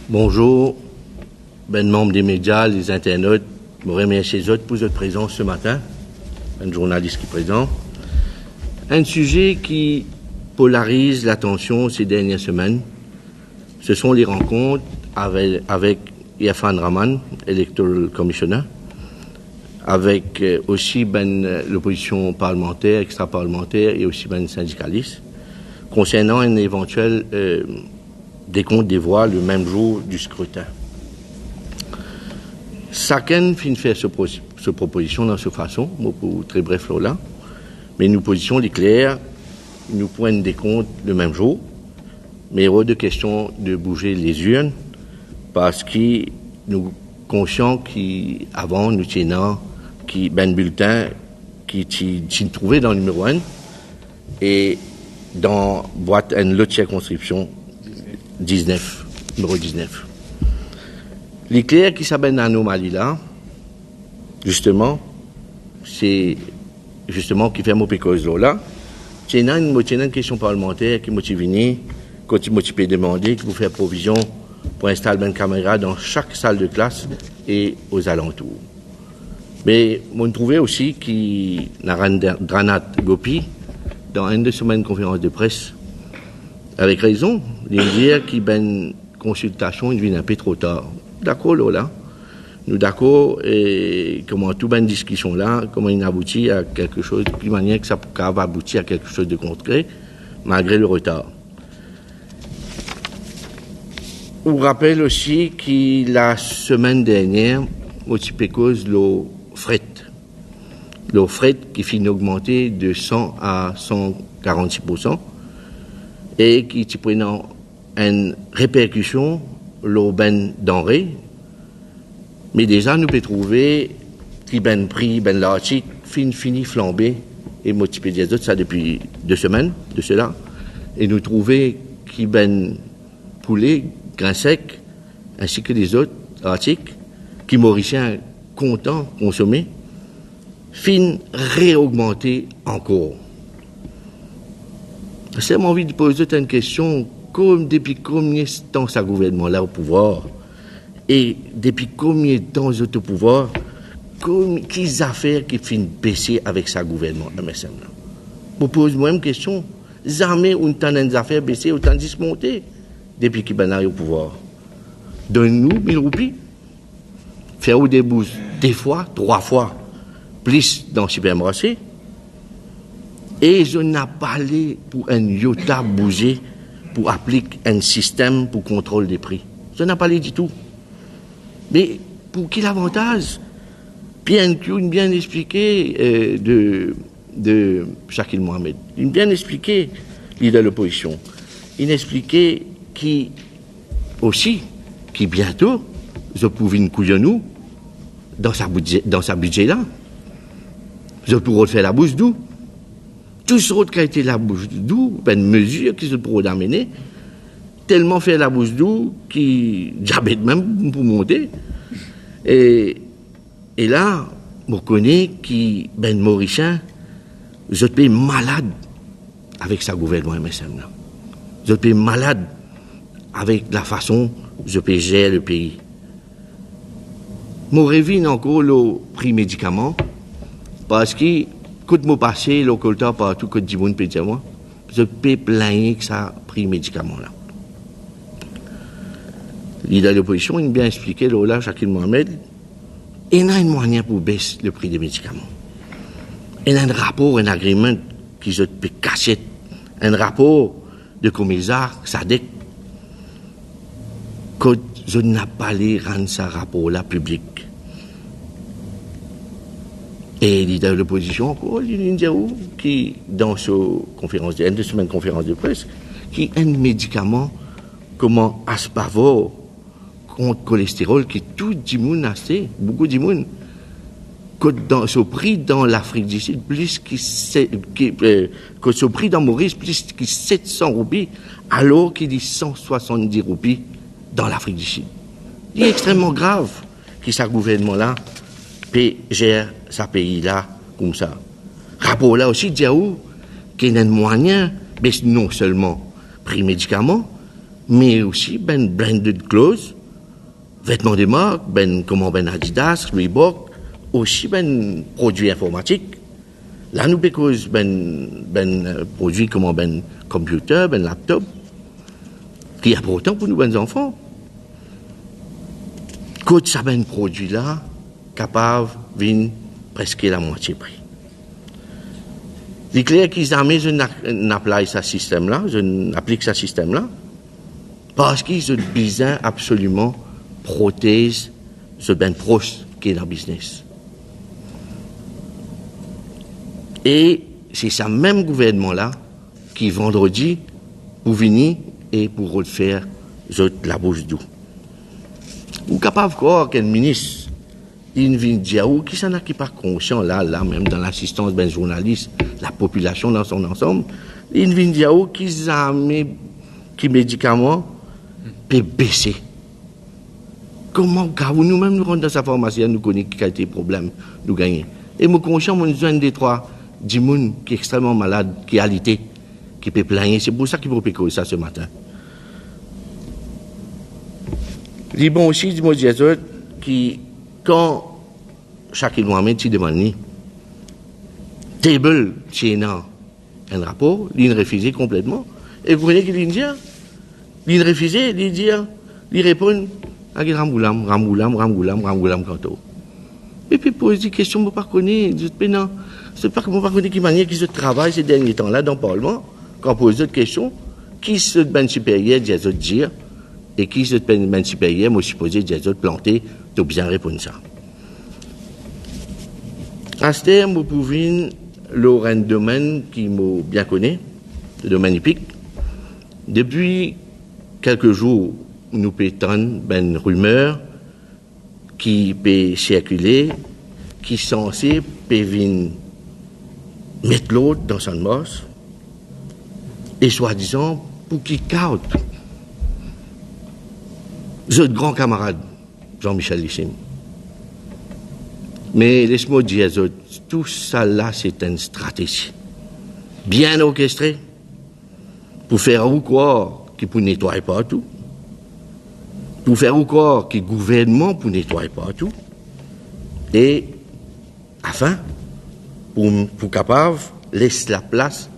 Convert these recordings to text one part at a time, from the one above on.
Bonjour, ben membres des médias, les internautes, je remercie les autres pour votre présence ce matin, un journaliste qui est présent. Un sujet qui polarise l'attention ces dernières semaines, ce sont les rencontres avec Irfan Rahman, Electoral Commissioner, avec aussi l'opposition parlementaire, extra-parlementaire et aussi syndicaliste, concernant un éventuel décompte des voix le même jour du scrutin. Chacun fin faire ce proposition dans cette façon, pour très bref là, mais nous position les clairs, nous prenons des comptes le même jour, mais il y aura de questions de bouger les urnes, parce que nous conscients qu'avant nous tenons qui bulletin qui s'y trouvait dans le numéro 1 et dans boîte une autre circonscription 19, numéro 19. L'éclair qui s'appelle une anomalie là, justement, c'est justement qui fait mon pécose là. C'est une question parlementaire qui motive quand il motive demander qu'il vous fait provision pour installer une caméra dans chaque salle de classe et aux alentours. Mais on trouvait aussi qu'il Dranat Gopi, dans une de semaines de conférence de presse, avec raison, de dire qu'il y a une consultation, il vient un peu trop tard. D'accord, là. Nous d'accord, et comment toute une discussion là, comment il aboutit à quelque chose, de plus manière que ça va aboutir à quelque chose de concret, malgré le retard. On rappelle aussi que la semaine dernière, au cause le fret qui finit augmenter de 100 à 146%, et qui prenant une répercussion le denrée, mais déjà nous pouvons trouver qui prix l'article fini flambé et motivé des autres ça depuis 2 semaines de cela, et nous trouver qui poulet grain sec ainsi que les autres articles qui mauriciens contents consommer réaugmenter encore. J'ai envie de poser une question, comme depuis combien de temps ce gouvernement-là au pouvoir, et depuis combien de temps ils ont au pouvoir, quelles affaires qui finissent baisser avec ce gouvernement MSM là. Je pose moi une question, jamais on a des affaires baisser autant dismonter depuis qu'ils sont au pouvoir. Donne-nous 1000 roupies, faire des bouses 2 fois, 3 fois, plus dans le supermarché. Et je n'ai pas allé pour un iota bouger pour appliquer un système pour contrôle des prix. Je n'ai pas allé du tout. Mais pour quel avantage? Bien expliqué de Shakil Mohamed. Il bien expliqué leader de l'opposition. Il expliqué qui aussi, qui bientôt, je pouvais une couillonnou dans sa budget là. Je pourrais faire la bouche d'où? Tout ce qui a été la bouche d'où, une mesure qui se pourrait amener, tellement faire la bouche d'où, qui diabète même pour monter. Et là, je reconnais que Mauricien, je suis malade avec sa gouvernement MSM là. Je suis malade avec la façon je peux gérer le pays. Je révine encore le prix médicaments, parce que quand je passe le colta partout que du monde peut dire moi, je peux plaindre que ça prix médicaments là. Leader de l'opposition, il a bien expliqué là, Shakil Mohamed, il y a un moyen pour baisser le prix des médicaments. Il y a un rapport, un agrément qui se peut cacher, un rapport de commissaire, ça dit que je n'ai pas les rendre ce rapport-là public. Et le leader de l'opposition, encore, il dit qui, dans une semaine de conférence de presse, qui a un médicament, comment Aspavor, contre cholestérol, qui tout le monde a acheté, beaucoup de monde, que ce prix dans l'Afrique du Sud, plus que ce prix dans Maurice, plus que 700 roupies, alors qu'il dit 170 roupies dans l'Afrique du Sud. Il est extrêmement grave que ce gouvernement-là gère ce pays-là comme ça. Rapport là aussi, dit qu'il y a un moyen, mais non seulement prix médicaments, mais aussi blended clause vêtements de marque, comment Adidas, Reebok, aussi produits informatiques. Là, nous cause produits comme computer, laptop, qui est important pour nous, enfants. Quand ça produit là, capable de venir presque la moitié prix. C'est clair qu'ils amènent, je n'applique ce système-là, je n'applique ce système-là, parce qu'ils ont besoin absolument prothèse, ce proche qui est dans le business. Et c'est ce même gouvernement-là qui, vendredi, pour venir et pour refaire la bouche d'eau. Ou capable de croire qu'un ministre, il vient dire, qui s'en a qui pas conscient, là, même dans l'assistance d'un journaliste, la population dans son ensemble, il vient dire, qu'ils amènent, qui médicaments, peut baisser. Comment, car nous-mêmes, nous rentrons dans sa pharmacie, nous connaissons quel était le problème, nous gagnons. Et mon conscient, mon un des trois, du monde qui est extrêmement malade, qui est alité, qui peut plaigner. C'est pour ça qu'il faut pécorer ça ce matin. Il bon aussi, du mot diazote, qui, quand chaque mois, tu demandes, table, tu as un rapport, il refusé complètement. Et vous voyez qu'il dit, il refusé, il dit, il répond, Ramgoulam, kanto. Et puis, pose des questions, je ne sais pas connaître, non. C'est pas comment on qui manière qui se travaille ces derniers temps-là dans le Parlement, quand on pose d'autres questions, qui se ben supérieur des autres dire, et qui se ben supérieur, moi supposé des autres planter, tu bien répondre ça. À ce terme, vous pouvez un domaine qui m'a bien connu, le domaine hippique. Depuis quelques jours, nous pétons une rumeur qui peut circuler, qui est censée venir mettre l'autre dans son boss, et soi-disant, pour qu'il caute. Votre grand camarade, Jean-Michel Lissim. Mais laisse-moi dire, tout ça là, c'est une stratégie bien orchestrée pour faire ou croire qu'il ne nettoie pas tout, pour faire ou croire qu'il gouvernement pour nettoyer pas tout, et afin pour capable laisser la place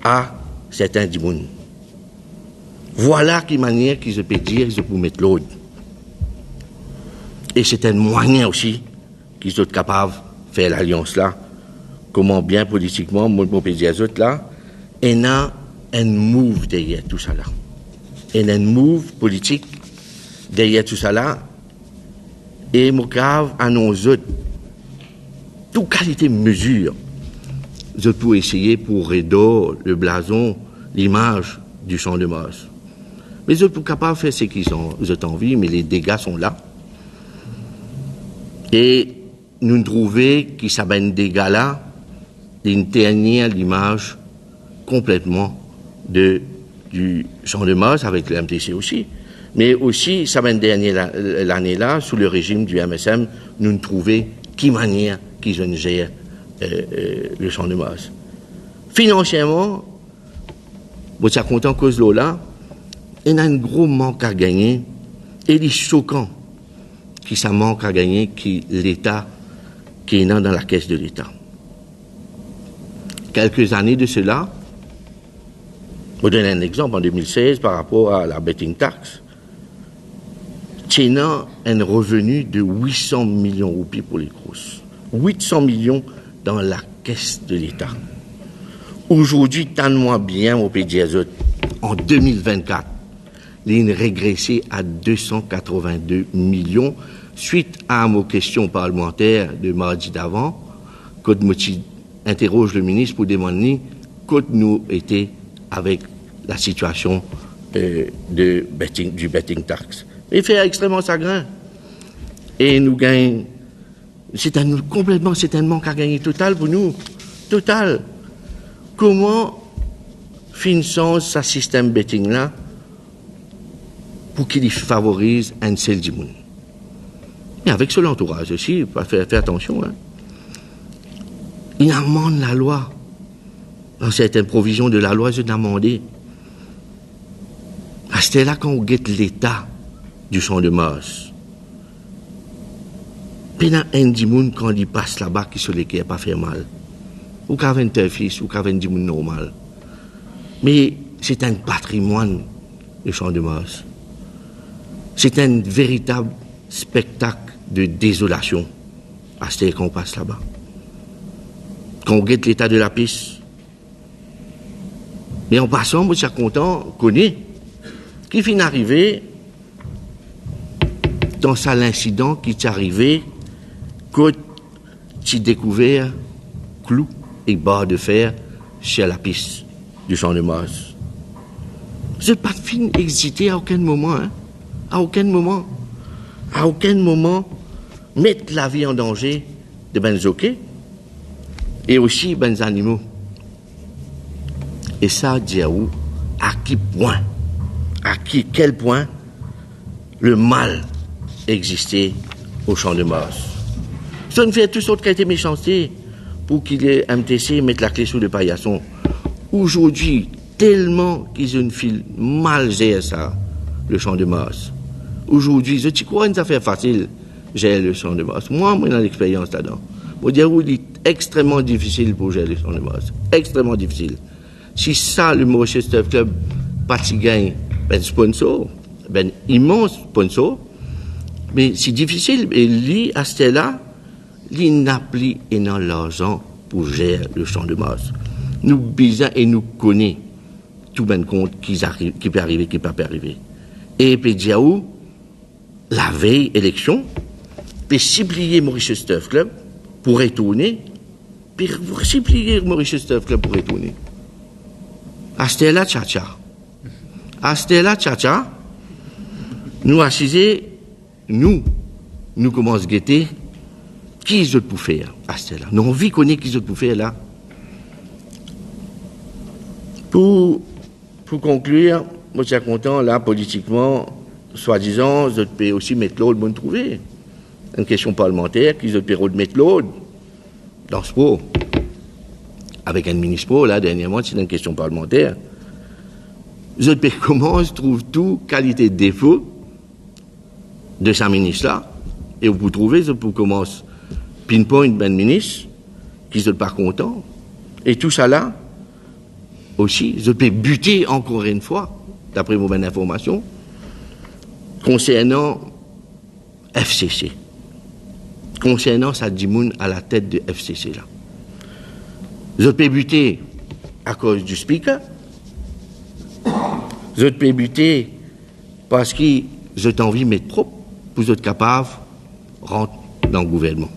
à certains du monde. Voilà qui manière qu'ils peuvent dire qu'ils peuvent mettre l'autre. Et c'est un moyen aussi qu'ils sont capables de faire l'alliance là. Comment bien politiquement, mon peux dire là, et il y a un move derrière tout ça là. Il y a un move politique derrière tout ça là. Et mon cave annonce toute qualité de mesure. Je peux essayer pour rideau, le blason, l'image du champ de Mars. Mais je peux capable de faire ce qu'ils ont envie, mais les dégâts sont là. Et nous trouvons que ça ben dégâts là, une dernière image complètement du champ de Mars avec le MTC aussi. Mais aussi, ça ben dernière l'année là, sous le régime du MSM, nous trouvons qui manière qu'ils gèrent le champ de Mars. Financièrement, vous êtes content cause de là, il y a un gros manque à gagner, et il est choquant que ça manque à gagner, que l'État, qui est dans la caisse de l'État. Quelques années de cela, je vous donne un exemple, en 2016, par rapport à la betting tax, Tchéna a un revenu de 800 millions de roupies pour les grosses. 800 millions dans la caisse de l'État. Aujourd'hui, tant de moins bien au pays d'Azot, en 2024, il est régressé à 282 millions suite à nos questions parlementaires de mardi d'avant, quand je interroge le ministre pour demander quand nous étions avec la situation du betting tax. Il fait extrêmement chagrin. Et nous gagnons. C'est un manque à gagner total pour nous. Total. Comment finissons ce système betting-là pour qu'il favorise un seul du monde? Et avec son entourage aussi, il faut faire attention. Hein. Il amende la loi. Dans certaines provisions de la loi, je demandé. C'était là qu'on guette l'état du champ de Mars. Pendant un dimoun, quand il passe là-bas, qui se l'équerre pas faire mal. Ou qu'à 20 fils, ou qu'à 20 dimoun normal. Mais c'est un patrimoine, le Champ de Mars. C'est un véritable spectacle de désolation à ce qu'on passe là-bas. Quand on regarde l'état de la piste. Mais en passant, moi, je suis content, connaît, qui finit d'arriver dans ça l'incident qui est arrivé quand tu découvert clous et barres de fer sur la piste du Champ de Mars. Vous n'êtes pas fin hésiter à aucun moment, hein? À aucun moment. À aucun moment, mettre la vie en danger de ben zoké et aussi ben animaux. Et ça, Diaou, à quel point le mal existait au Champ de Mars. Ça ne fait tout sorte qui a été méchanceté pour qu'il ait MTC mettre la clé sous le paillasson. Aujourd'hui, tellement qu'ils ont une file mal gère ça, le Champ de Mars. Aujourd'hui, je te crois une affaire facile, gérer le Champ de Mars. Moi, j'ai l'expérience là-dedans. Je dire, il est extrêmement difficile pour gérer le Champ de Mars. Extrêmement difficile. Si ça, le Mauritius Turf Club, pas de gagne, ben sponsor, ben immense sponsor, mais c'est difficile. Et lui, à ce là, il n'a plus énormément l'argent pour gérer le Champ de Mars. Nous bizarre et nous connaît tout ben compte qui peut arriver, qui peut pas arriver. Et puis Diaou, la veille élection, puis supplier Mauritius Turf Club pour retourner, puis supplier Mauritius Turf Club pour retourner. À ce là, tcha-tcha. À ce là, tcha-tcha, nous assisés, nous commençons à guetter qui ils ont pour faire à ce là. Nous envie qu'on ait qui ils ont pour faire là. Pour conclure, moi je suis content là, politiquement, soi-disant, je peux aussi mettre l'autre bon trouver. Une question parlementaire, qu'ils ont pu mettre l'autre dans ce pot. Avec un ministre, là, dernièrement, c'est une question parlementaire. Je peux comment je trouve tout qualité de défaut de sa ministre-là, et vous trouvez, je peux commencer pinpoint ben ministre, qui sont pas contents, et tout ça là, aussi, je peux buter encore une fois, d'après vos bonnes informations, concernant FCC. Concernant Sadimoun à la tête de FCC là. Je peux buter à cause du speaker. Je peux buter parce que je t'envie de mettre propre pour être capable de rentrer dans le gouvernement.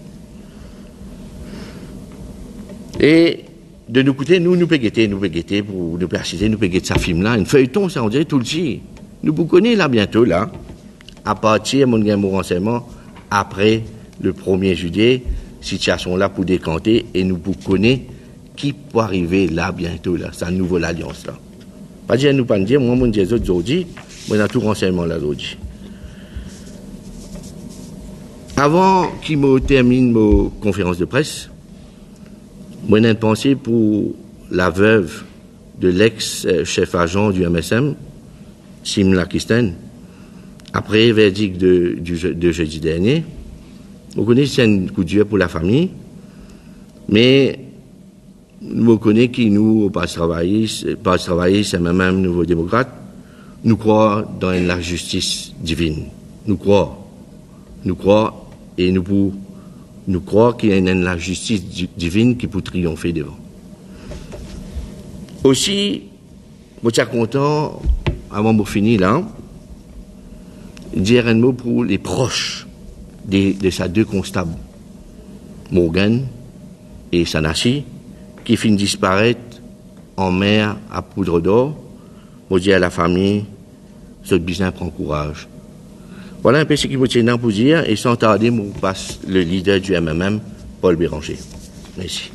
Et de nous côté, nous pouvons guetter pour nous préciser, nous pouvons guetter sa film là, une feuilleton, ça on dirait tout le temps. Nous vous connaissons là bientôt là, à partir de mon renseignement, après le 1er juillet, situation là pour décanter et nous vous connaissons qui peut arriver là bientôt là, sa nouvelle alliance là. Pas dire nous pas dire, moi mon dis autres aujourd'hui, moi j'ai tout renseignement là aujourd'hui. Avant qu'il me termine ma conférence de presse, moi j'ai une pensée pour la veuve de l'ex-chef agent du MSM, Sim Lakistan, après le verdict de jeudi dernier. Vous connaissez, c'est un coup dur pour la famille, mais nous connaissons qui nous, pas travailler, c'est même Nouveau Démocrate, nous croyons dans la justice divine. Nous croyons et nous croyons qu'il y a la justice divine qui peut triompher devant. Aussi, je suis content, avant de finir là, dire un mot pour les proches de ces deux constables, Morgan et Sanassi, qui finissent disparaître en mer à poudre d'or. Je dis à la famille, ce business prend courage. Voilà un peu ce qui me tient pour dire, et sans tarder, je passe le leader du MMM, Paul Béranger. Merci.